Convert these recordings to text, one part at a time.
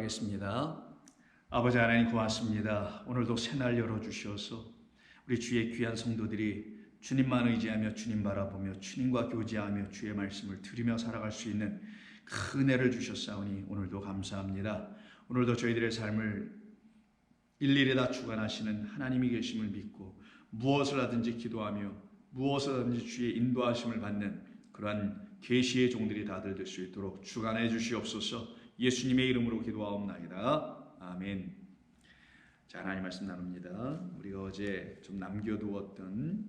기도하겠습니다. 아버지 하나님 고맙습니다. 오늘도 새날 열어주셔서 우리 주의 귀한 성도들이 주님만 의지하며 주님 바라보며 주님과 교제하며 주의 말씀을 들으며 살아갈 수 있는 큰 은혜를 주셨사오니 오늘도 감사합니다. 오늘도 저희들의 삶을 일일이 다 주관하시는 하나님이 계심을 믿고 무엇을 하든지 기도하며 무엇을 하든지 주의 인도하심을 받는 그러한 계시의 종들이 다들 될 수 있도록 주관해 주시옵소서. 예수님의 이름으로 기도하옵나이다. 아멘. 자, 하나님 말씀 나눕니다. 우리가 어제 좀 남겨두었던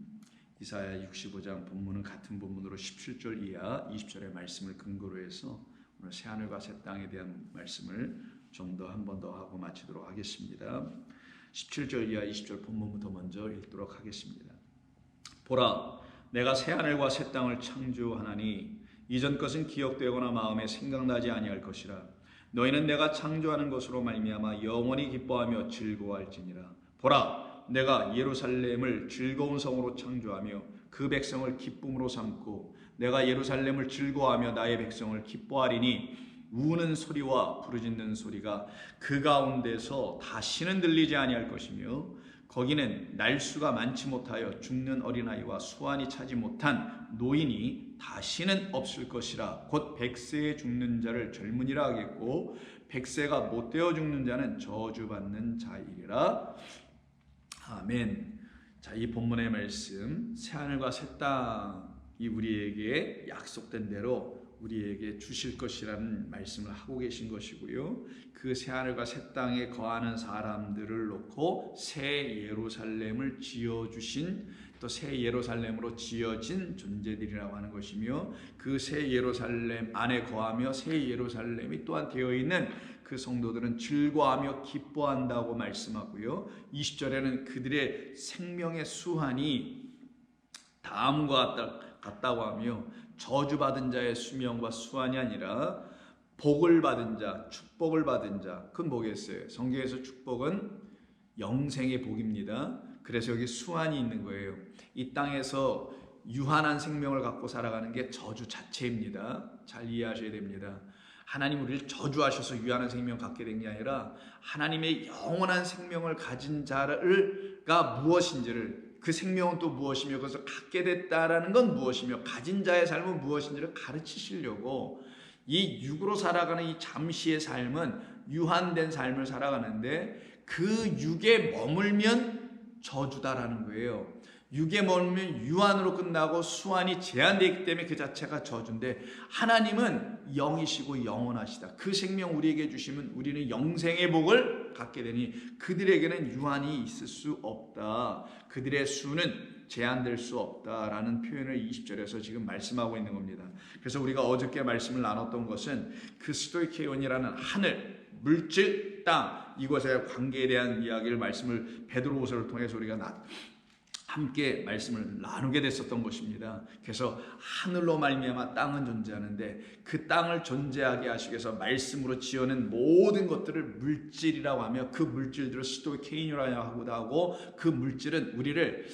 이사야 65장 본문은 같은 본문으로 17절 이하 20절의 말씀을 근거로 해서 오늘 새하늘과 새 땅에 대한 말씀을 좀 더 한 번 더 하고 마치도록 하겠습니다. 17절 이하 20절 본문부터 먼저 읽도록 하겠습니다. 보라, 내가 새하늘과 새 땅을 창조하나니 이전 것은 기억되거나 마음에 생각나지 아니할 것이라. 너희는 내가 창조하는 것으로 말미암아 영원히 기뻐하며 즐거워할지니라. 보라, 내가 예루살렘을 즐거운 성으로 창조하며 그 백성을 기쁨으로 삼고 내가 예루살렘을 즐거워하며 나의 백성을 기뻐하리니 우는 소리와 부르짖는 소리가 그 가운데서 다시는 들리지 아니할 것이며 거기는 날수가 많지 못하여 죽는 어린아이와 수완이 차지 못한 노인이 다시는 없을 것이라. 곧 100세에 죽는 자를 젊은이라 하겠고 100세가 못되어 죽는 자는 저주받는 자이리라. 아멘. 자, 이 본문의 말씀 새하늘과 새 땅이 우리에게 약속된 대로 우리에게 주실 것이라는 말씀을 하고 계신 것이고요. 그 새하늘과 새 땅에 거하는 사람들을 놓고 새 예루살렘을 지어주신 또 새 예루살렘으로 지어진 존재들이라고 하는 것이며 그 새 예루살렘 안에 거하며 새 예루살렘이 또한 되어 있는 그 성도들은 즐거워하며 기뻐한다고 말씀하고요. 20절에는 그들의 생명의 수한이 다음과 같다고 하며 저주받은 자의 수명과 수완이 아니라 복을 받은 자, 축복을 받은 자. 그건 뭐겠어요? 성경에서 축복은 영생의 복입니다. 그래서 여기 수완이 있는 거예요. 이 땅에서 유한한 생명을 갖고 살아가는 게 저주 자체입니다. 잘 이해하셔야 됩니다. 하나님 우리를 저주하셔서 유한한 생명 갖게 된 게 아니라 하나님의 영원한 생명을 가진 자가 무엇인지를, 그 생명은 또 무엇이며 그것을 갖게 됐다라는 건 무엇이며 가진 자의 삶은 무엇인지를 가르치시려고 이 육으로 살아가는 이 잠시의 삶은 유한된 삶을 살아가는데 그 육에 머물면 저주다라는 거예요. 육에 머물면 유한으로 끝나고 수완이 제한되어 있기 때문에 그 자체가 저주인데 하나님은 영이시고 영원하시다. 그 생명 우리에게 주시면 우리는 영생의 복을 갖게 되니 그들에게는 유한이 있을 수 없다. 그들의 수는 제한될 수 없다라는 표현을 20절에서 지금 말씀하고 있는 겁니다. 그래서 우리가 어저께 말씀을 나눴던 것은 그 스토이케온이라는 하늘, 물질, 땅 이것의 관계에 대한 이야기를 말씀을 베드로후서를 통해서 우리가 함께 말씀을 나누게 됐었던 것입니다. 그래서 하늘로 말미암아 땅은 존재하는데 그 땅을 존재하게 하시기 위해서 말씀으로 지어낸 모든 것들을 물질이라고 하며 그 물질들을 스토이케인이라고 하고 그 물질은 우리를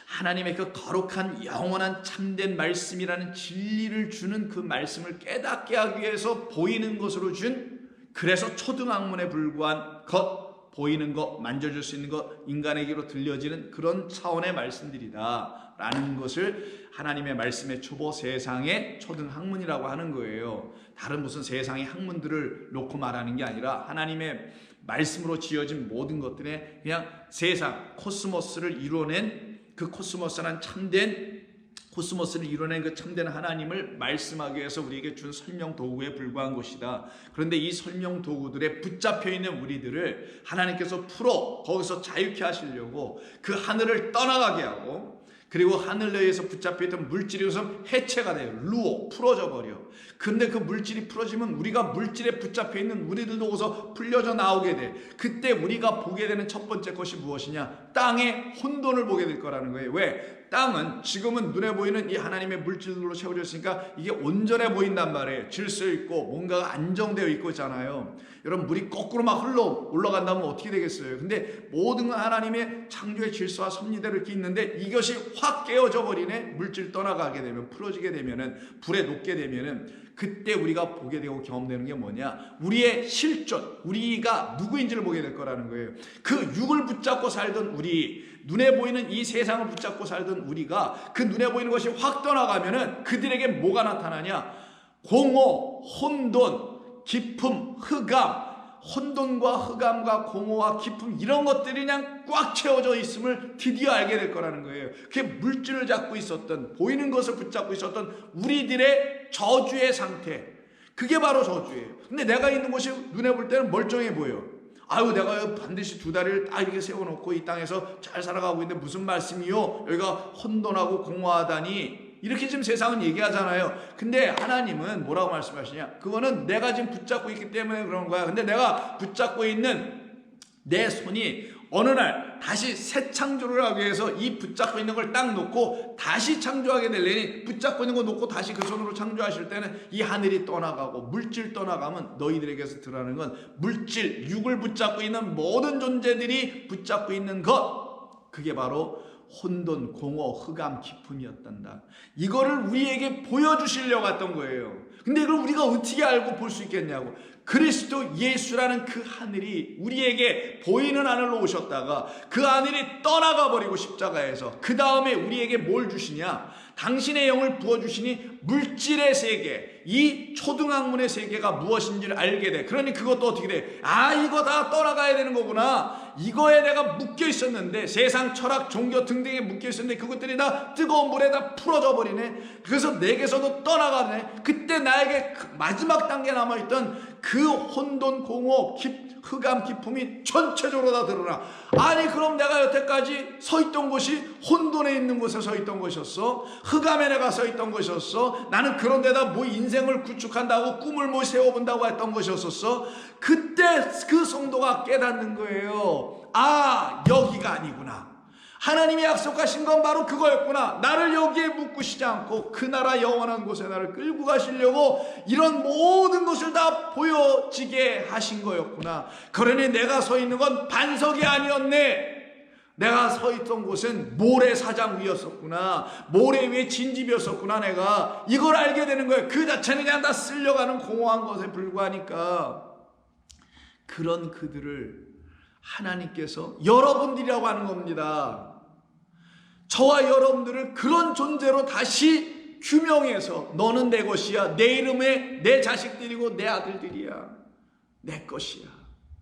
하나님의 그 거룩한 영원한 참된 말씀이라는 진리를 주는 그 말씀을 깨닫게 하기 위해서 보이는 것으로 준, 그래서 초등학문에 불과한 것, 보이는 것, 만져줄 수 있는 것, 인간에게로 들려지는 그런 차원의 말씀들이다 라는 것을 하나님의 말씀의 초보 세상의 초등학문이라고 하는 거예요. 다른 무슨 세상의 학문들을 놓고 말하는 게 아니라 하나님의 말씀으로 지어진 모든 것들의 그냥 세상, 코스모스를 이뤄낸 그 코스모스는 참된 코스모스를 이뤄낸 그 참된 하나님을 말씀하기 위해서 우리에게 준 설명 도구에 불과한 것이다. 그런데 이 설명 도구들에 붙잡혀 있는 우리들을 하나님께서 풀어 거기서 자유케 하시려고 그 하늘을 떠나가게 하고 그리고 하늘 내에서 붙잡혀 있던 물질이 우선 해체가 돼요. 루어, 풀어져 버려. 근데 그 물질이 풀어지면 우리가 물질에 붙잡혀 있는 우리들도 거기서 풀려져 나오게 돼. 그때 우리가 보게 되는 첫 번째 것이 무엇이냐? 땅의 혼돈을 보게 될 거라는 거예요. 왜? 땅은 지금은 눈에 보이는 이 하나님의 물질들로 채워져 있으니까 이게 온전해 보인단 말이에요. 질서 있고 뭔가가 안정되어 있고 있잖아요. 여러분, 물이 거꾸로 막 흘러 올라간다면 어떻게 되겠어요? 근데 모든 건 하나님의 창조의 질서와 섭리대로 이렇게 있는데 이것이 확 깨어져 버리네. 물질 떠나가게 되면, 풀어지게 되면은, 불에 녹게 되면은, 그때 우리가 보게 되고 경험되는 게 뭐냐? 우리의 실존, 우리가 누구인지를 보게 될 거라는 거예요. 그 육을 붙잡고 살던 우리, 눈에 보이는 이 세상을 붙잡고 살던 우리가 그 눈에 보이는 것이 확 떠나가면은 그들에게 뭐가 나타나냐? 공허, 혼돈, 기품, 흑암, 혼돈과 흑암과 공허와 기품, 이런 것들이 그냥 꽉 채워져 있음을 드디어 알게 될 거라는 거예요. 그게 물질을 잡고 있었던, 보이는 것을 붙잡고 있었던 우리들의 저주의 상태, 그게 바로 저주예요. 근데 내가 있는 곳이 눈에 볼 때는 멀쩡해 보여. 아유, 내가 반드시 두 다리를 딱 이렇게 세워놓고 이 땅에서 잘 살아가고 있는데 무슨 말씀이요? 여기가 혼돈하고 공허하다니, 이렇게 지금 세상은 얘기하잖아요. 근데 하나님은 뭐라고 말씀하시냐? 그거는 내가 지금 붙잡고 있기 때문에 그런 거야. 근데 내가 붙잡고 있는 내 손이 어느 날 다시 새 창조를 하기 위해서 이 붙잡고 있는 걸 딱 놓고 다시 창조하게 되려니, 붙잡고 있는 거 놓고 다시 그 손으로 창조하실 때는 이 하늘이 떠나가고 물질 떠나가면 너희들에게서 드러나는 건 물질, 육을 붙잡고 있는 모든 존재들이 붙잡고 있는 것, 그게 바로 혼돈, 공허, 흑암, 기품이었단다. 이거를 우리에게 보여주시려고 했던 거예요. 근데 이걸 우리가 어떻게 알고 볼 수 있겠냐고. 그리스도 예수라는 그 하늘이 우리에게 보이는 하늘로 오셨다가 그 하늘이 떠나가 버리고 십자가에서 그 다음에 우리에게 뭘 주시냐? 당신의 영을 부어주시니 물질의 세계, 이 초등학문의 세계가 무엇인지를 알게 돼. 그러니 그것도 어떻게 돼? 아, 이거 다 떠나가야 되는 거구나. 이거에 내가 묶여 있었는데, 세상 철학 종교 등등에 묶여 있었는데 그것들이 다 뜨거운 물에 다 풀어져 버리네. 그래서 내게서도 떠나가네. 그때 나에게 마지막 단계에 남아있던 그 혼돈, 공허, 흑암, 기품이 전체적으로 다 드러나. 아니, 그럼 내가 여태까지 서 있던 곳이 혼돈에 있는 곳에 서 있던 것이었어? 흑암에 내가 서 있던 것이었어? 나는 그런 데다 뭐 인생을 구축한다고 꿈을 뭐 세워본다고 했던 것이었었어? 그때 그 성도가 깨닫는 거예요. 아, 여기가 아니구나. 하나님이 약속하신 건 바로 그거였구나. 나를 여기에 묶으시지 않고 그 나라 영원한 곳에 나를 끌고 가시려고 이런 모든 것을 다 보여지게 하신 거였구나. 그러니 내가 서 있는 건 반석이 아니었네. 내가 서 있던 곳은 모래사장 위였었구나. 모래 위에 진집이었었구나. 내가 이걸 알게 되는 거예요. 그 자체는 그냥 다 쓸려가는 공허한 것에 불과하니까. 그런 그들을 하나님께서 여러분들이라고 하는 겁니다. 저와 여러분들을 그런 존재로 다시 규명해서 너는 내 것이야. 내 이름에 내 자식들이고 내 아들들이야. 내 것이야.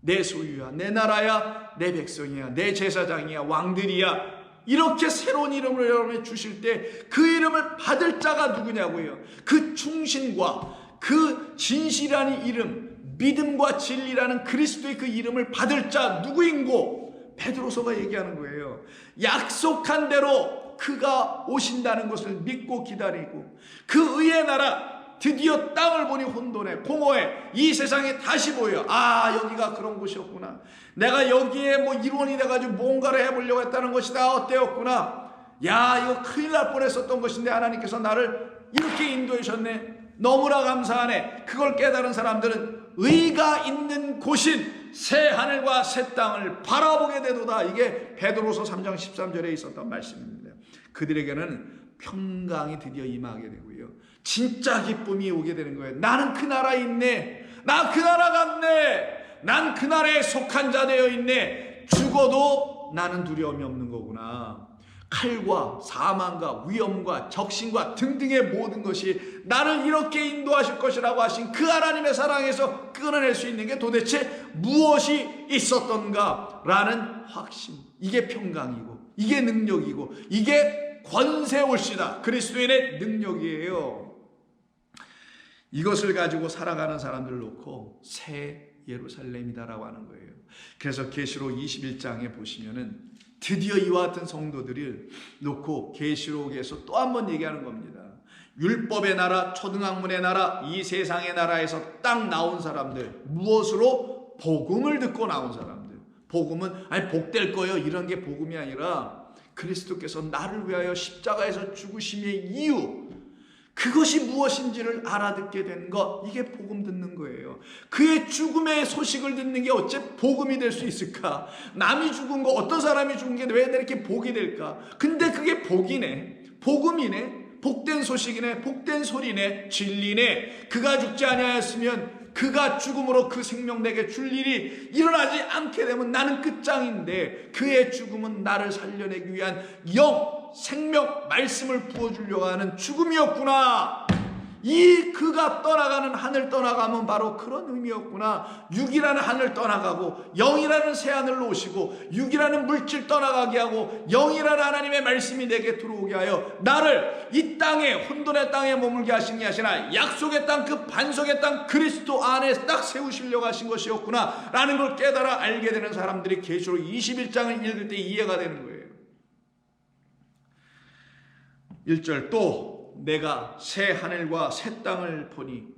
내 소유야. 내 나라야. 내 백성이야. 내 제사장이야. 왕들이야. 이렇게 새로운 이름을 여러분에게 주실 때 그 이름을 받을 자가 누구냐고요. 그 충신과 그 진실이라는 이름, 믿음과 진리라는 그리스도의 그 이름을 받을 자 누구인고? 베드로서가 얘기하는 거예요. 약속한 대로 그가 오신다는 것을 믿고 기다리고 그 의의 나라, 드디어 땅을 보니 혼돈에 공허해 이 세상에 다시 보여. 아, 여기가 그런 곳이었구나. 내가 여기에 뭐 일원이 돼가지고 뭔가를 해보려고 했다는 것이 다 어때였구나. 야, 이거 큰일 날 뻔했었던 것인데 하나님께서 나를 이렇게 인도해 주셨네. 너무나 감사하네. 그걸 깨달은 사람들은 의가 있는 곳인 새 하늘과 새 땅을 바라보게 되도다. 이게 베드로서 3장 13절에 있었던 말씀입니다. 그들에게는 평강이 드디어 임하게 되고요. 진짜 기쁨이 오게 되는 거예요. 나는 그 나라에 있네. 나 그 나라 갔네. 난 그 나라에 속한 자 되어 있네. 죽어도 나는 두려움이 없는 거구나. 칼과 사망과 위험과 적신과 등등의 모든 것이 나를 이렇게 인도하실 것이라고 하신 그 하나님의 사랑에서 끊어낼 수 있는 게 도대체 무엇이 있었던가 라는 확신. 이게 평강이고 이게 능력이고 이게 권세올시다. 그리스도인의 능력이에요. 이것을 가지고 살아가는 사람들을 놓고 새 예루살렘이다라고 하는 거예요. 그래서 계시록 21장에 보시면은 드디어 이와 같은 성도들을 놓고 계시록에서 또 한 번 얘기하는 겁니다. 율법의 나라, 초등학문의 나라, 이 세상의 나라에서 딱 나온 사람들, 무엇으로? 복음을 듣고 나온 사람들. 복음은 아니 복될 거예요 이런 게 복음이 아니라 그리스도께서 나를 위하여 십자가에서 죽으심의 이유, 그것이 무엇인지를 알아듣게 된 것, 이게 복음 듣는 거예요. 그의 죽음의 소식을 듣는 게 어째 복음이 될 수 있을까? 남이 죽은 거, 어떤 사람이 죽은 게 왜 이렇게 복이 될까? 근데 그게 복이네, 복음이네, 복된 소식이네, 복된 소리네, 진리네. 그가 죽지 아니하였으면, 그가 죽음으로 그 생명 내게 줄 일이 일어나지 않게 되면 나는 끝장인데, 그의 죽음은 나를 살려내기 위한 영, 생명, 말씀을 부어주려고 하는 죽음이었구나. 이 그가 떠나가는 하늘 떠나가면 바로 그런 의미였구나. 육이라는 하늘 떠나가고 영이라는 새 하늘로 오시고, 육이라는 물질 떠나가게 하고 영이라는 하나님의 말씀이 내게 들어오게 하여 나를 이 땅에, 혼돈의 땅에 머물게 하신 게 아니라 약속의 땅, 그 반석의 땅 그리스도 안에 딱 세우시려고 하신 것이었구나 라는 걸 깨달아 알게 되는 사람들이 계시록 21장을 읽을 때 이해가 되는 거예요. 1절, 또 내가 새 하늘과 새 땅을 보니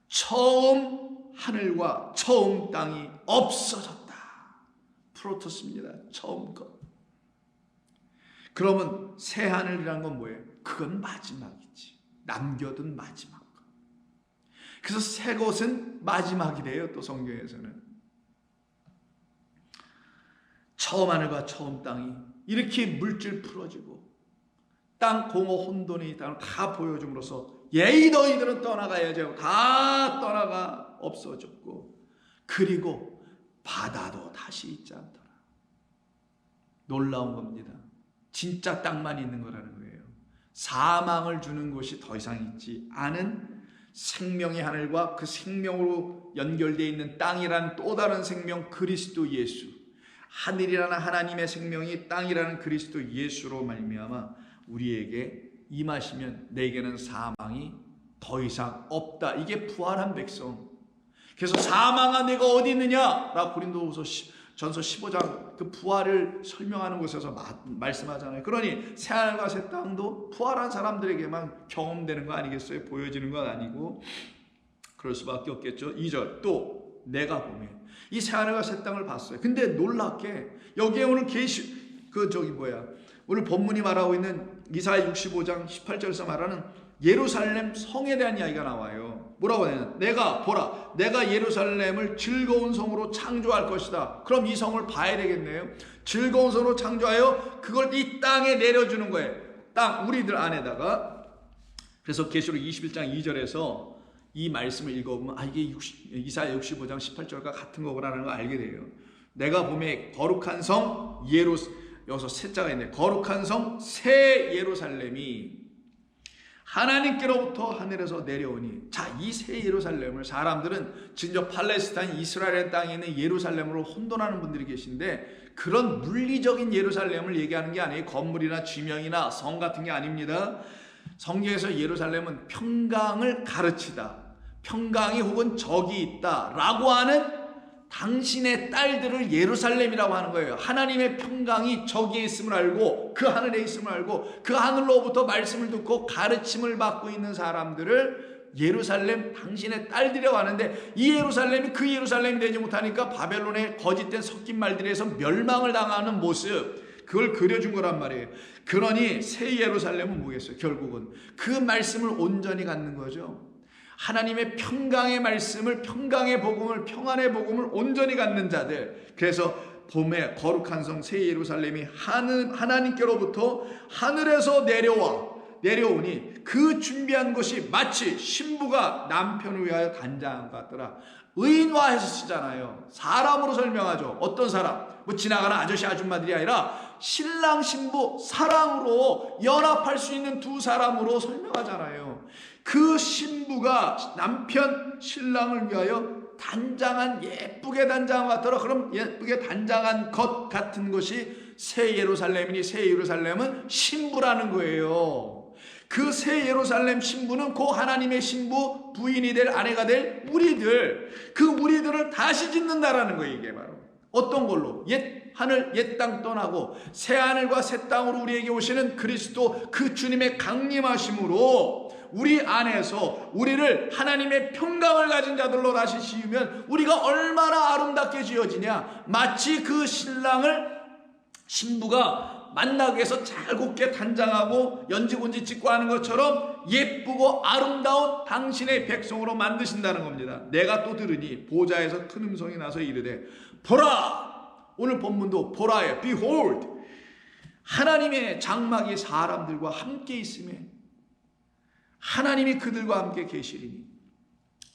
처음 하늘과 처음 땅이 없어졌다. 프로토스입니다. 처음 것. 그러면 새 하늘이란 건 뭐예요? 그건 마지막이지. 남겨둔 마지막 것. 그래서 새 것은 마지막이래요. 또 성경에서는 처음 하늘과 처음 땅이 이렇게 물질 풀어지고 땅 공허 혼돈이 땅을 다 보여줌으로써 예의 너희들은 떠나가야지 하고 다 떠나가 없어졌고, 그리고 바다도 다시 있지 않더라. 놀라운 겁니다. 진짜 땅만 있는 거라는 거예요. 사망을 주는 곳이 더 이상 있지 않은 생명의 하늘과 그 생명으로 연결되어 있는 땅이라는 또 다른 생명 그리스도 예수, 하늘이라는 하나님의 생명이 땅이라는 그리스도 예수로 말미암아 우리에게 임하시면 내게는 사망이 더 이상 없다. 이게 부활한 백성. 그래서 사망아 내가 어디 있느냐 라고 고린도후서 전서 15장 그 부활을 설명하는 곳에서 말씀하잖아요. 그러니 새하늘과 새 땅도 부활한 사람들에게만 경험되는 거 아니겠어요? 보여지는 건 아니고 그럴 수밖에 없겠죠. 2절, 또 내가 보면 이 새하늘과 새 땅을 봤어요. 근데 놀랍게 여기에 오늘 오늘 본문이 말하고 있는 이사야 65장 18절에서 말하는 예루살렘 성에 대한 이야기가 나와요. 뭐라고 하냐면 내가 보라, 내가 예루살렘을 즐거운 성으로 창조할 것이다. 그럼 이 성을 봐야 되겠네요. 즐거운 성으로 창조하여 그걸 이 땅에 내려주는 거예요. 땅, 우리들 안에다가. 그래서 계시록 21장 2절에서 이 말씀을 읽어보면 이게 이사야 65장 18절과 같은 거구나라는 걸 알게 돼요. 내가 보매 거룩한 성 여기서 세자가 있네. 거룩한 성 새 예루살렘이 하나님께로부터 하늘에서 내려오니. 자, 이 새 예루살렘을 사람들은 진짜 팔레스타인 이스라엘 땅에 있는 예루살렘으로 혼돈하는 분들이 계신데, 그런 물리적인 예루살렘을 얘기하는 게 아니에요. 건물이나 지명이나 성 같은 게 아닙니다. 성경에서 예루살렘은 평강을 가르치다, 평강이 혹은 적이 있다 라고 하는 당신의 딸들을 예루살렘이라고 하는 거예요. 하나님의 평강이 저기에 있음을 알고 그 하늘에 있음을 알고 그 하늘로부터 말씀을 듣고 가르침을 받고 있는 사람들을 예루살렘, 당신의 딸들이라고 하는데, 이 예루살렘이 그 예루살렘이 되지 못하니까 바벨론의 거짓된 섞인 말들에서 멸망을 당하는 모습, 그걸 그려준 거란 말이에요. 그러니 새 예루살렘은 뭐겠어요? 결국은 그 말씀을 온전히 갖는 거죠. 하나님의 평강의 말씀을, 평강의 복음을, 평안의 복음을 온전히 갖는 자들. 그래서 봄에 거룩한 성 새 예루살렘이 하나님께로부터 하늘에서 내려오니 그 준비한 것이 마치 신부가 남편을 위하여 단장한 것 같더라. 의인화해서 쓰잖아요. 사람으로 설명하죠. 어떤 사람? 뭐 지나가는 아저씨 아줌마들이 아니라 신랑 신부 사랑으로 연합할 수 있는 두 사람으로 설명하잖아요. 그 신부가 남편 신랑을 위하여 단장한, 예쁘게 단장한 것 같더라. 그럼 예쁘게 단장한 것 같은 것이 새 예루살렘이니, 새 예루살렘은 신부라는 거예요. 그 새 예루살렘 신부는 그 하나님의 신부, 부인이 될, 아내가 될 우리들, 그 우리들을 다시 짓는다라는 거예요. 이게 바로 어떤 걸로? 옛 하늘 옛 땅 떠나고 새 하늘과 새 땅으로 우리에게 오시는 그리스도, 그 주님의 강림하심으로 우리 안에서 우리를 하나님의 평강을 가진 자들로 다시 지으면 우리가 얼마나 아름답게 지어지냐. 마치 그 신부가 만나기 위해서 잘 곱게 단장하고 연지곤지 찍고 하는 것처럼 예쁘고 아름다운 당신의 백성으로 만드신다는 겁니다. 내가 또 들으니 보좌에서 큰 음성이 나서 이르되 보라! 오늘 본문도 보라예요. Behold! 하나님의 장막이 사람들과 함께 있음에 하나님이 그들과 함께 계시리니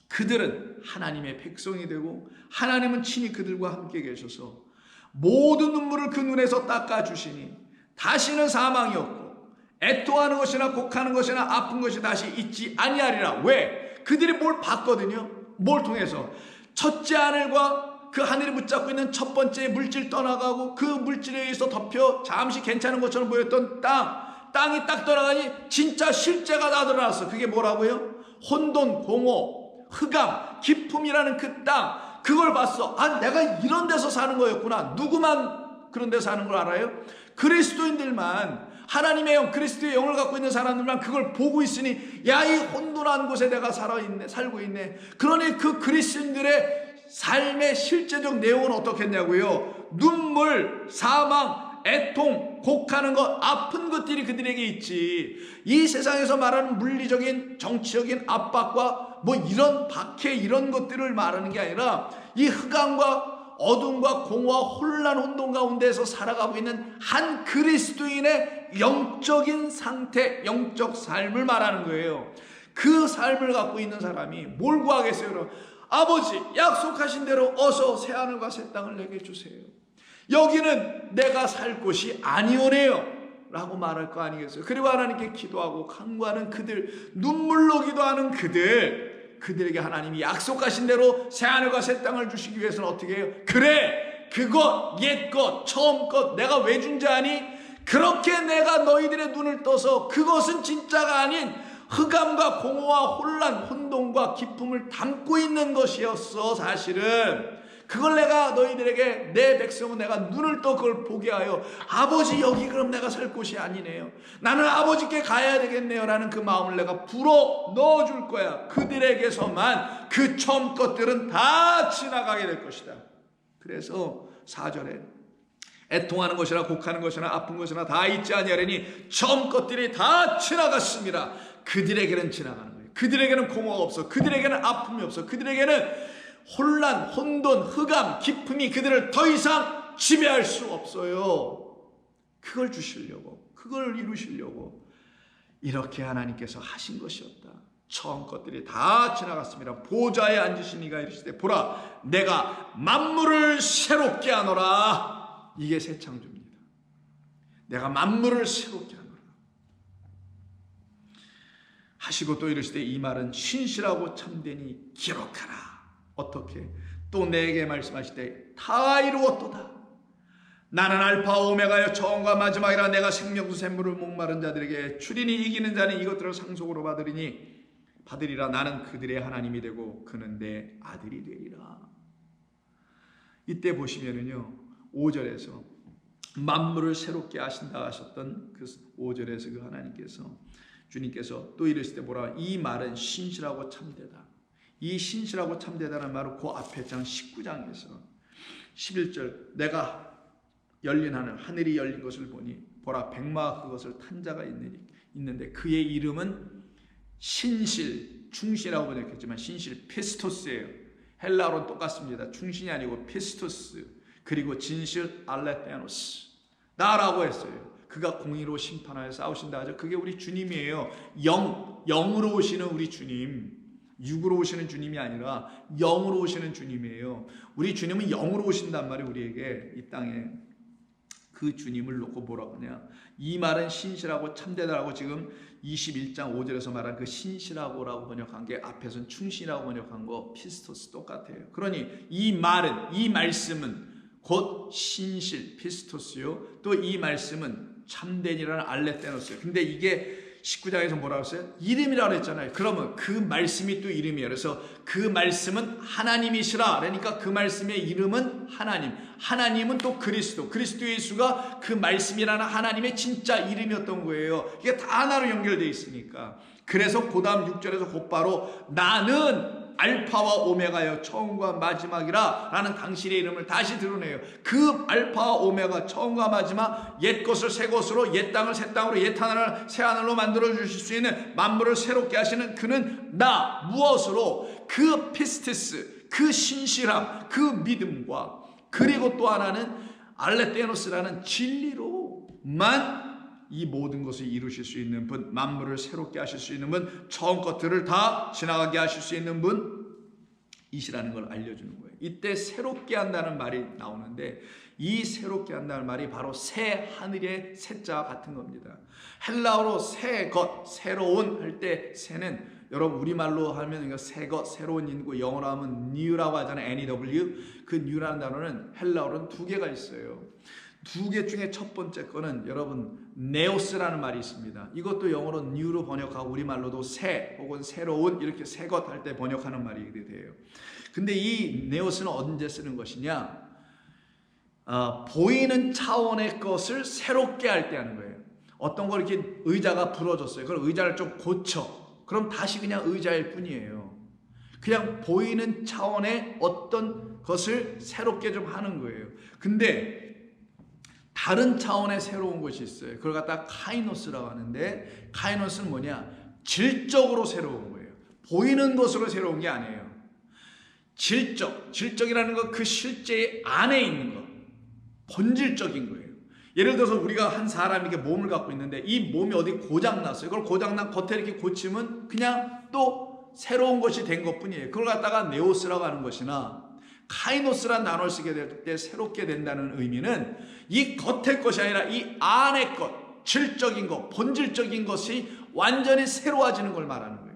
그들은 하나님의 백성이 되고 하나님은 친히 그들과 함께 계셔서 모든 눈물을 그 눈에서 닦아주시니 다시는 사망이 없고 애통하는 것이나 곡하는 것이나 아픈 것이 다시 있지 아니하리라. 왜? 그들이 뭘 봤거든요. 뭘 통해서? 첫째 하늘과 그 하늘이 붙잡고 있는 첫 번째 물질 떠나가고 그 물질에 의해서 덮여 잠시 괜찮은 것처럼 보였던 땅이 딱 떠나가니 진짜 실제가 다 드러났어. 그게 뭐라고요? 혼돈, 공허, 흑암, 기품이라는 그 땅, 그걸 봤어. 아, 내가 이런 데서 사는 거였구나. 누구만 그런 데서 사는 걸 알아요? 그리스도인들만, 하나님의 영, 그리스도의 영을 갖고 있는 사람들만 그걸 보고 있으니 야, 이 혼돈한 곳에 내가 살고 있네. 그러니 그 그리스도인들의 삶의 실제적 내용은 어떻겠냐고요? 눈물, 사망, 애통, 곡하는 것, 아픈 것들이 그들에게 있지. 이 세상에서 말하는 물리적인 정치적인 압박과 뭐 이런 박해 이런 것들을 말하는 게 아니라 이 흑암과 어둠과 공허와 혼란 혼돈 가운데서 살아가고 있는 한 그리스도인의 영적인 상태, 영적 삶을 말하는 거예요. 그 삶을 갖고 있는 사람이 뭘 구하겠어요? 여러분? 아버지, 약속하신 대로 어서 새하늘과 새 땅을 내게 주세요. 여기는 내가 살 곳이 아니오네요 라고 말할 거 아니겠어요? 그리고 하나님께 기도하고 간구하는 그들, 눈물로 기도하는 그들에게 하나님이 약속하신 대로 새하늘과 새 땅을 주시기 위해서는 어떻게 해요? 그래, 그것, 옛것, 처음 것 내가 왜 준지 아니? 그렇게 내가 너희들의 눈을 떠서 그것은 진짜가 아닌 흑암과 공허와 혼란, 혼돈과 기쁨을 담고 있는 것이었어. 사실은 그걸 내가 너희들에게, 내 백성은 내가 눈을 떠 그걸 보게 하여 아버지, 여기 그럼 내가 살 곳이 아니네요. 나는 아버지께 가야 되겠네요 라는 그 마음을 내가 불어 넣어줄 거야. 그들에게서만 그 처음 것들은 다 지나가게 될 것이다. 그래서 4절에 애통하는 것이나 곡하는 것이나 아픈 것이나 다 있지 아니하려니 처음 것들이 다 지나갔습니다. 그들에게는 지나가는 거예요. 그들에게는 공허가 없어. 그들에게는 아픔이 없어. 그들에게는 혼란, 혼돈, 흑암, 기품이 그들을 더 이상 지배할 수 없어요. 그걸 주시려고, 그걸 이루시려고 이렇게 하나님께서 하신 것이었다. 처음 것들이 다 지나갔습니다. 보좌에 앉으신 이가 이르시되 보라, 내가 만물을 새롭게 하노라. 이게 새 창조입니다. 내가 만물을 새롭게 하노라 하시고 또 이르시되 이 말은 신실하고 참되니 기록하라. 어떻게? 또 내게 말씀하시되 다 이루었도다. 나는 알파 오메가여 처음과 마지막이라. 내가 생명수 샘물을 목마른 자들에게 주리니 이기는 자는 이것들을 상속으로 받으리라. 나는 그들의 하나님이 되고 그는 내 아들이 되리라. 이때 보시면은요, 5절에서 만물을 새롭게 하신다 하셨던 그 5절에서 그 하나님께서, 주님께서 또 이르시되 뭐라? 이 말은 신실하고 참되다. 이 신실하고 참되다는 말은 그 앞에 장 19장에서 11절, 내가 열린 하늘이 열린 것을 보니 보라, 백마가 그것을 탄 자가 있는데 그의 이름은 신실, 충신이라고 번역했지만 신실 피스토스예요. 헬라어로는 똑같습니다. 충신이 아니고 피스토스, 그리고 진실 알레테노스 나라고 했어요. 그가 공의로 심판하여 싸우신다 하죠. 그게 우리 주님이에요. 영으로 오시는 우리 주님, 육으로 오시는 주님이 아니라 영으로 오시는 주님이에요. 우리 주님은 영으로 오신단 말이에요. 우리에게 이 땅에 그 주님을 놓고 뭐라고 하냐, 이 말은 신실하고 참되다라고 지금 21장 5절에서 말한 그 신실하고라고 번역한 게 앞에서는 충신이라고 번역한 거 피스토스 똑같아요. 그러니 이 말은, 이 말씀은 곧 신실 피스토스요, 또 이 말씀은 참된이라는 알레테노스예요. 근데 이게 19장에서 뭐라고 했어요? 이름이라고 했잖아요. 그러면 그 말씀이 또 이름이에요. 그래서 그 말씀은 하나님이시라. 그러니까 그 말씀의 이름은 하나님. 하나님은 또 그리스도. 그리스도 예수가 그 말씀이라는 하나님의 진짜 이름이었던 거예요. 이게 다 하나로 연결되어 있으니까. 그래서 그 다음 6절에서 곧바로 나는 알파와 오메가여 처음과 마지막이라 라는 당신의 이름을 다시 드러내요. 그 알파와 오메가 처음과 마지막, 옛 것을 새 것으로, 옛 땅을 새 땅으로, 옛 하늘을 새 하늘로 만들어 주실 수 있는, 만물을 새롭게 하시는 그는 나 무엇으로? 그 피스티스, 그 신실함, 그 믿음과, 그리고 또 하나는 알레테노스라는 진리로만 이 모든 것을 이루실 수 있는 분, 만물을 새롭게 하실 수 있는 분, 처음 것들을 다 지나가게 하실 수 있는 분이시라는 걸 알려주는 거예요. 이때 새롭게 한다는 말이 나오는데, 이 새롭게 한다는 말이 바로 새 하늘의 새자와 같은 겁니다. 헬라어로 새 것, 새로운 할 때 새는 여러분 우리말로 하면 새 것, 새로운 인구, 영어로 하면 new라고 하잖아요. N-E-W. 그 new라는 단어는 헬라어로는 두 개가 있어요. 두 개 중에 첫 번째 거는 여러분 네오스라는 말이 있습니다. 이것도 영어로 new로 번역하고 우리말로도 새 혹은 새로운 이렇게 새 것 할 때 번역하는 말이 돼요. 근데 이 네오스는 언제 쓰는 것이냐? 보이는 차원의 것을 새롭게 할 때 하는 거예요. 어떤 걸 이렇게 의자가 부러졌어요. 그럼 의자를 좀 고쳐. 그럼 다시 그냥 의자일 뿐이에요. 그냥 보이는 차원의 어떤 것을 새롭게 좀 하는 거예요. 근데 다른 차원의 새로운 것이 있어요. 그걸 갖다 카이노스라고 하는데, 카이노스는 뭐냐? 질적으로 새로운 거예요. 보이는 것으로 새로운 게 아니에요. 질적이라는 것, 그 실제 안에 있는 것, 본질적인 거예요. 예를 들어서 우리가 한 사람이 이렇게 몸을 갖고 있는데, 이 몸이 어디 고장났어요. 그걸 고장난 겉에 이렇게 고치면 그냥 또 새로운 것이 된 것 뿐이에요. 그걸 갖다가 네오스라고 하는 것이나 카이노스란 단어를 쓰게 될 때 새롭게 된다는 의미는 이 겉의 것이 아니라 이 안의 것, 질적인 것, 본질적인 것이 완전히 새로워지는 걸 말하는 거예요.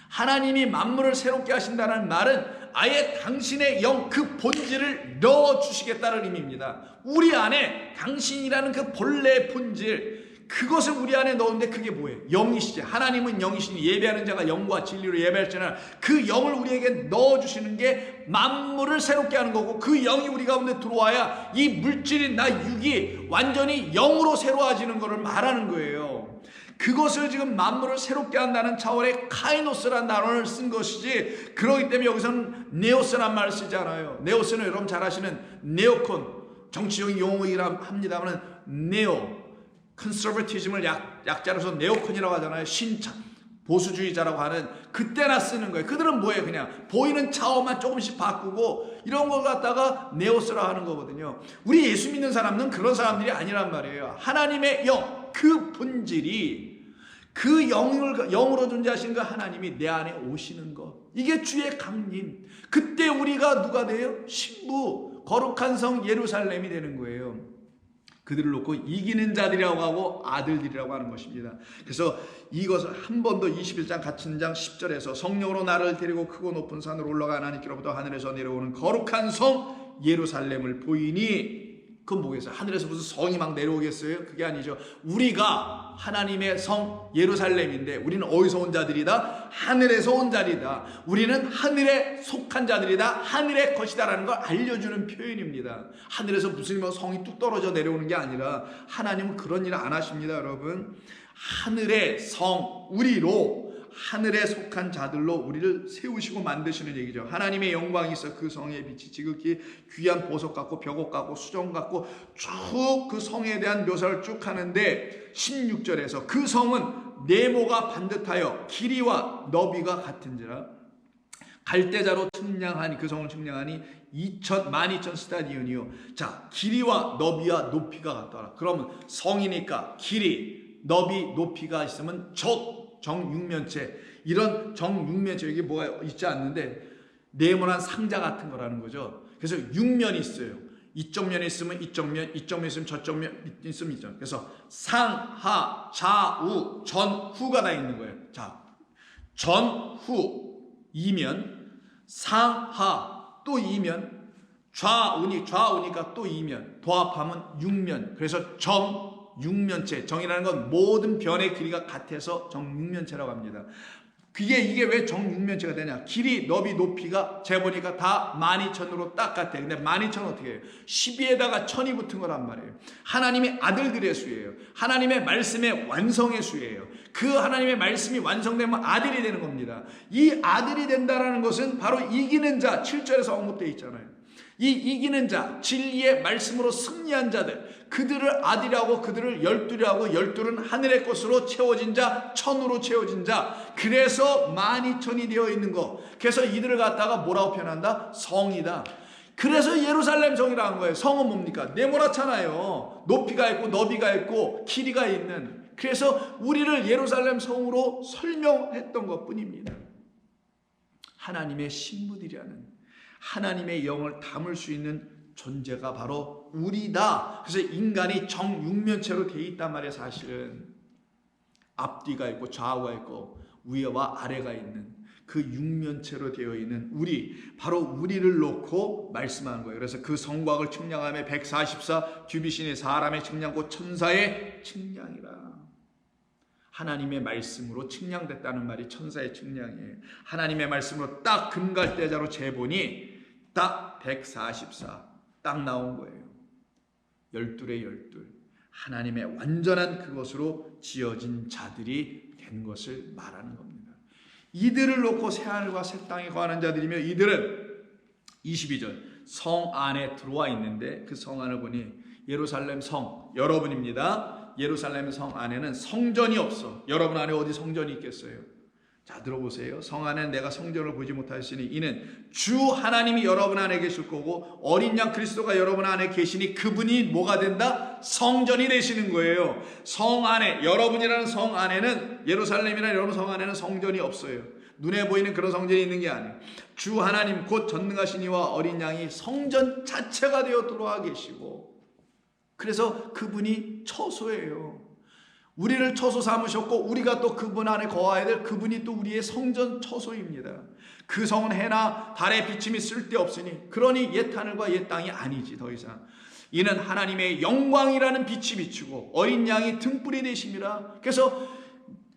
하나님이 만물을 새롭게 하신다는 말은 아예 당신의 영, 그 본질을 넣어주시겠다는 의미입니다. 우리 안에 당신이라는 그 본래의 본질, 그것을 우리 안에 넣었는데 그게 뭐예요? 영이시지. 하나님은 영이시니 예배하는 자가 영과 진리로 예배할지나, 그 영을 우리에게 넣어주시는 게 만물을 새롭게 하는 거고, 그 영이 우리 가운데 들어와야 이 물질인 나 육이 완전히 영으로 새로워지는 것을 말하는 거예요. 그것을 지금 만물을 새롭게 한다는 차원의 카이노스라는 단어를 쓴 것이지, 그렇기 때문에 여기서는 네오스란 말을 쓰지 않아요. 네오스는 여러분 잘 아시는 네오콘, 정치적인 용어이라 합니다만 네오, 컨서버티즘을 약자로서 네오콘이라고 하잖아요. 신참 보수주의자라고 하는, 그때나 쓰는 거예요. 그들은 뭐예요? 그냥 보이는 차원만 조금씩 바꾸고 이런 걸 갖다가 네오스라 하는 거거든요. 우리 예수 믿는 사람은 그런 사람들이 아니란 말이에요. 하나님의 영, 그 본질이, 그 영으로 존재하시는 그 하나님이 내 안에 오시는 것, 이게 주의 강림. 그때 우리가 누가 돼요? 신부, 거룩한 성 예루살렘이 되는 거예요. 그들을 놓고 이기는 자들이라고 하고 아들들이라고 하는 것입니다. 그래서 이것을 한 번 더 21장 같은 장 10절에서 성령으로 나를 데리고 크고 높은 산으로 올라가 하나님께로부터 하늘에서 내려오는 거룩한 성 예루살렘을 보이니, 그건 뭐겠어요? 하늘에서 무슨 성이 막 내려오겠어요? 그게 아니죠. 우리가 하나님의 성 예루살렘인데, 우리는 어디서 온 자들이다? 하늘에서 온 자들이다. 우리는 하늘에 속한 자들이다. 하늘의 것이다라는 걸 알려주는 표현입니다. 하늘에서 무슨 뭐 성이 뚝 떨어져 내려오는 게 아니라, 하나님은 그런 일을 안 하십니다. 여러분, 하늘의 성, 우리로, 하늘에 속한 자들로 우리를 세우시고 만드시는 얘기죠. 하나님의 영광이 있어 그 성의 빛이 지극히 귀한 보석 같고 벽옥 같고 수정 같고, 쭉 그 성에 대한 묘사를 쭉 하는데, 16절에서 그 성은 네모가 반듯하여 길이와 너비가 같은지라 갈대자로 측량하니, 그 성을 측량하니 12,000 스타디온이요. 자, 길이와 너비와 높이가 같더라. 그러면 성이니까 길이, 너비, 높이가 있으면 정육면체, 이런 정육면체, 여기 뭐가 있지 않는데 네모난 상자 같은 거라는 거죠. 그래서 육면이 있어요. 이쪽 면이 있으면 이쪽 면, 이쪽 면 있으면 저쪽 면 있으면 이쪽. 그래서 상, 하, 좌우, 전, 후가 다 있는 거예요. 자, 전, 후, 이면, 상, 하, 또 이면, 좌우니까 또 이면, 도합하면 육면. 그래서 정육면체, 정이라는 건 모든 변의 길이가 같아서 정육면체라고 합니다. 이게 왜 정육면체가 되냐? 길이, 너비, 높이가 재보니까 다 12,000으로 딱 같아. 근데 12,000은 어떻게 해요? 12에다가 1000이 붙은 거란 말이에요. 하나님의 아들들의 수예요. 하나님의 말씀의 완성의 수예요. 그 하나님의 말씀이 완성되면 아들이 되는 겁니다. 이 아들이 된다는 것은 바로 이기는 자, 7절에서 언급되어 있잖아요. 이 이기는 자, 진리의 말씀으로 승리한 자들, 그들을 아들이라고, 그들을 12이라고, 12는 하늘의 것으로 채워진 자, 1000으로 채워진 자. 그래서 12,000이 되어 있는 거. 그래서 이들을 갖다가 뭐라고 표현한다? 성이다. 그래서 예루살렘 성이라 한 거예요. 성은 뭡니까? 네모나잖아요. 높이가 있고 너비가 있고 길이가 있는. 그래서 우리를 예루살렘 성으로 설명했던 것뿐입니다. 하나님의 신부들이라는, 하나님의 영을 담을 수 있는 존재가 바로 우리다. 그래서 인간이 정육면체로 되어 있단 말이에요. 사실은 앞뒤가 있고 좌우가 있고 위와 아래가 있는 그 육면체로 되어 있는 우리, 바로 우리를 놓고 말씀하는 거예요. 그래서 그 성곽을 측량하며 144 규빗이니 사람의 측량고 천사의 측량이라. 하나님의 말씀으로 측량됐다는 말이 천사의 측량이에요. 하나님의 말씀으로 딱 금갈대자로 재보니 딱 144 딱 나온 거예요. 12의 12, 하나님의 완전한 그것으로 지어진 자들이 된 것을 말하는 겁니다. 이들을 놓고 새하늘과 새 땅에 거하는 자들이며, 이들은 22절 성 안에 들어와 있는데, 그 성 안을 보니 예루살렘 성, 여러분입니다. 예루살렘 성 안에는 성전이 없어. 여러분 안에 어디 성전이 있겠어요? 자, 들어보세요. 성 안에 내가 성전을 보지 못하시니 이는 주 하나님이 여러분 안에 계실 거고 어린 양 그리스도가 여러분 안에 계시니 그분이 뭐가 된다? 성전이 되시는 거예요. 성 안에, 여러분이라는 성 안에는, 예루살렘이라는 여러분 성 안에는 성전이 없어요. 눈에 보이는 그런 성전이 있는 게 아니에요. 주 하나님 곧 전능하신 이와 어린 양이 성전 자체가 되어 들어와 계시고, 그래서 그분이 처소예요. 우리를 처소 삼으셨고 우리가 또 그분 안에 거하야 될 그분이 또 우리의 성전 처소입니다. 그 성은 해나 달의 비침이 쓸데없으니, 그러니 옛 하늘과 옛 땅이 아니지 더 이상. 이는 하나님의 영광이라는 빛이 비추고 어린 양이 등불이 되심이라. 그래서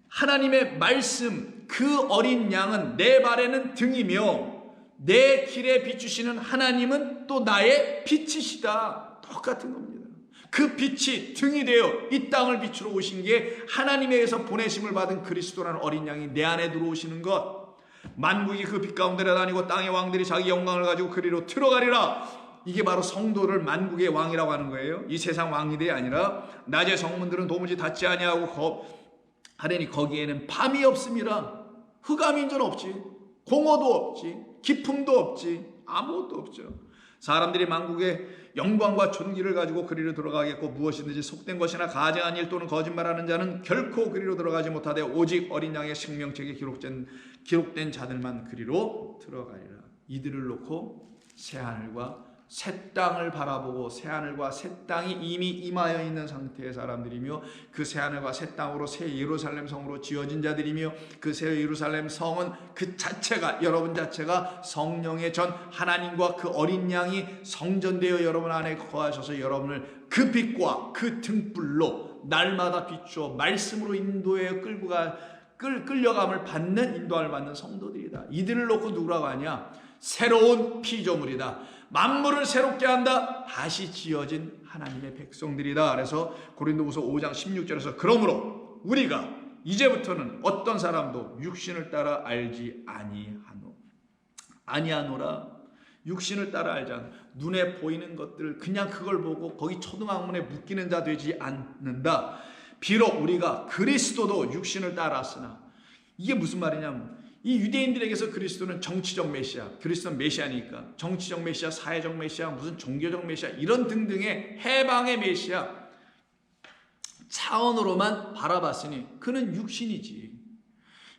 하나님의 말씀, 그 어린 양은 내 발에는 등이며 내 길에 비추시는 하나님은 또 나의 빛이시다. 똑같은 겁니다. 그 빛이 등이 되어 이 땅을 비추러 오신 게 하나님에게서 보내심을 받은 그리스도라는 어린 양이 내 안에 들어오시는 것. 만국이 그 빛 가운데 다니고 땅의 왕들이 자기 영광을 가지고 그리로 들어가리라. 이게 바로 성도를 만국의 왕이라고 하는 거예요. 이 세상 왕이 아니라 낮의 성문들은 도무지 닫지 아니하고 하려니 거기에는 밤이 없음이라. 흑암인전 없지, 공허도 없지, 기품도 없지, 아무것도 없죠. 사람들이 만국의 영광과 존귀를 가지고 그리로 들어가겠고 무엇이든지 속된 것이나 가증한 일 또는 거짓말하는 자는 결코 그리로 들어가지 못하되 오직 어린 양의 생명책에 기록된 자들만 그리로 들어가리라. 이들을 놓고 새하늘과 새 땅을 바라보고, 새하늘과 새 땅이 이미 임하여 있는 상태의 사람들이며, 그 새하늘과 새 땅으로 새 예루살렘 성으로 지어진 자들이며, 그 새 예루살렘 성은 그 자체가, 여러분 자체가 성령의 전 하나님과 그 어린 양이 성전되어 여러분 안에 거하셔서 여러분을 그 빛과 그 등불로 날마다 비추어 말씀으로 인도에 끌려감을 받는, 인도함을 받는 성도들이다. 이들을 놓고 누구라고 하냐? 새로운 피조물이다. 만물을 새롭게 한다. 다시 지어진 하나님의 백성들이다. 그래서 고린도후서 5장 16절에서 그러므로 우리가 이제부터는 어떤 사람도 육신을 따라 알지 아니하노라. 육신을 따라 알지 않아. 눈에 보이는 것들 그냥 그걸 보고 거기 초등학문에 묶이는 자 되지 않는다. 비록 우리가 그리스도도 육신을 따랐으나, 이게 무슨 말이냐면, 이 유대인들에게서 그리스도는 정치적 메시아, 그리스도는 메시아니까 정치적 메시아, 사회적 메시아, 무슨 종교적 메시아, 이런 등등의 해방의 메시아 차원으로만 바라봤으니 그는 육신이지.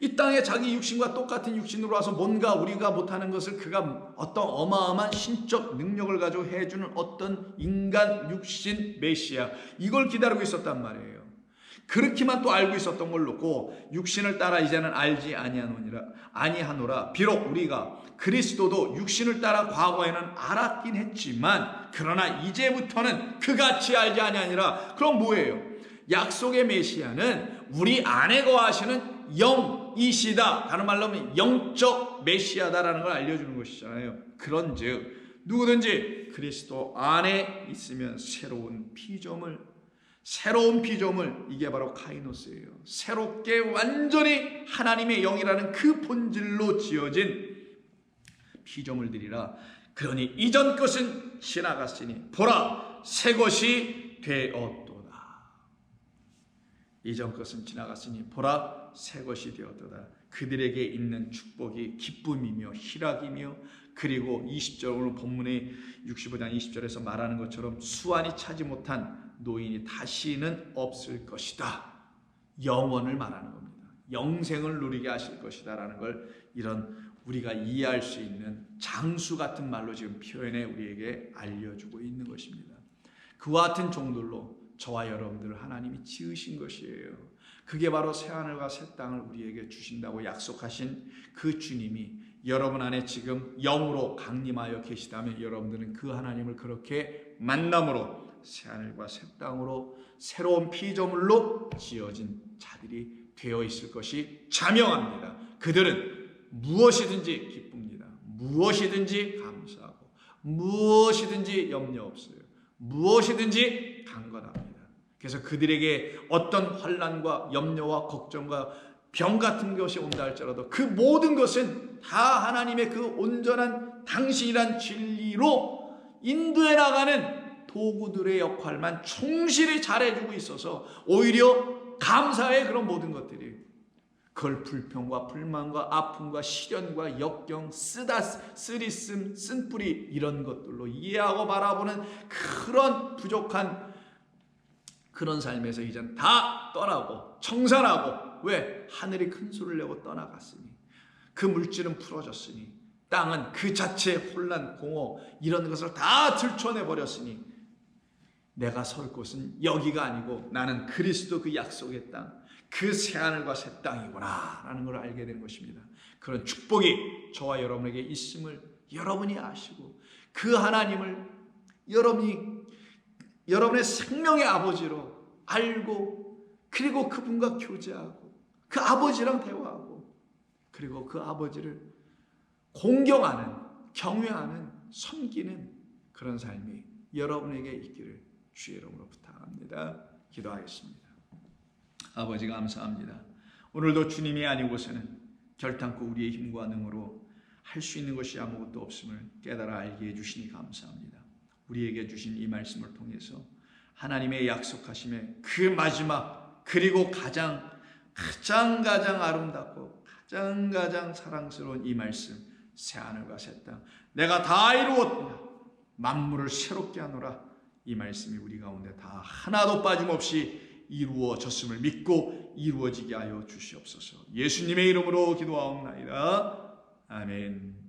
이 땅에 자기 육신과 똑같은 육신으로 와서 뭔가 우리가 못하는 것을 그가 어떤 어마어마한 신적 능력을 가지고 해주는 어떤 인간 육신 메시아, 이걸 기다리고 있었단 말이에요. 그렇게만 또 알고 있었던 걸 놓고 육신을 따라 이제는 알지 아니하노라. 비록 우리가 그리스도도 육신을 따라 과거에는 알았긴 했지만 그러나 이제부터는 그같이 알지 아니하니라. 그럼 뭐예요? 약속의 메시아는 우리 안에 거하시는 영이시다. 다른 말로 하면 영적 메시아다라는 걸 알려주는 것이잖아요. 그런즉 누구든지 그리스도 안에 있으면 새로운 피조물, 이게 바로 카이노스예요. 새롭게 완전히 하나님의 영이라는 그 본질로 지어진 피조물들이라. 그러니 이전 것은 지나갔으니 보라 새 것이 되었도다. 이전 것은 지나갔으니 보라 새 것이 되었도다. 그들에게 있는 축복이 기쁨이며 희락이며, 그리고 20절 오늘 본문의 65장 20절에서 말하는 것처럼 수완이 차지 못한 노인이 다시는 없을 것이다. 영원을 말하는 겁니다. 영생을 누리게 하실 것이다 라는 걸, 이런 우리가 이해할 수 있는 장수 같은 말로 지금 표현해 우리에게 알려주고 있는 것입니다. 그와 같은 종들로 저와 여러분들을 하나님이 지으신 것이에요. 그게 바로 새하늘과 새 땅을 우리에게 주신다고 약속하신 그 주님이 여러분 안에 지금 영으로 강림하여 계시다면, 여러분들은 그 하나님을 그렇게 만남으로 새하늘과 새 땅으로 새로운 피조물로 지어진 자들이 되어 있을 것이 자명합니다. 그들은 무엇이든지 기쁩니다. 무엇이든지 감사하고, 무엇이든지 염려 없어요. 무엇이든지 강건합니다. 그래서 그들에게 어떤 환난과 염려와 걱정과 병 같은 것이 온다 할지라도 그 모든 것은 다 하나님의 그 온전한 당신이란 진리로 인도해 나가는 도구들의 역할만 충실히 잘해주고 있어서 오히려 감사해. 그런 모든 것들이, 그걸 불평과 불만과 아픔과 시련과 역경, 쓰리씀, 쓴뿌리 이런 것들로 이해하고 바라보는 그런 부족한 그런 삶에서 이젠 다 떠나고 청산하고, 왜? 하늘이 큰 소리를 내고 떠나갔으니, 그 물질은 풀어졌으니, 땅은 그 자체의 혼란, 공허 이런 것을 다 들춰내버렸으니 내가 설 곳은 여기가 아니고 나는 그리스도 그 약속의 땅, 그 새하늘과 새 땅이구나 라는 걸 알게 된 것입니다. 그런 축복이 저와 여러분에게 있음을 여러분이 아시고, 그 하나님을 여러분의 생명의 아버지로 알고, 그리고 그분과 교제하고 그 아버지랑 대화하고, 그리고 그 아버지를 공경하는, 경외하는, 섬기는 그런 삶이 여러분에게 있기를 주의 이름으로 부탁합니다. 기도하겠습니다. 아버지 감사합니다. 오늘도 주님이 아니고서는 결단코 우리의 힘과 능으로 할 수 있는 것이 아무것도 없음을 깨달아 알게 해주시니 감사합니다. 우리에게 주신 이 말씀을 통해서 하나님의 약속하심의 그 마지막, 그리고 가장 아름답고 가장 사랑스러운 이 말씀, 새하늘과 새 땅, 내가 다 이루었다, 만물을 새롭게 하노라, 이 말씀이 우리 가운데 다 하나도 빠짐없이 이루어졌음을 믿고 이루어지게 하여 주시옵소서. 예수님의 이름으로 기도하옵나이다. 아멘.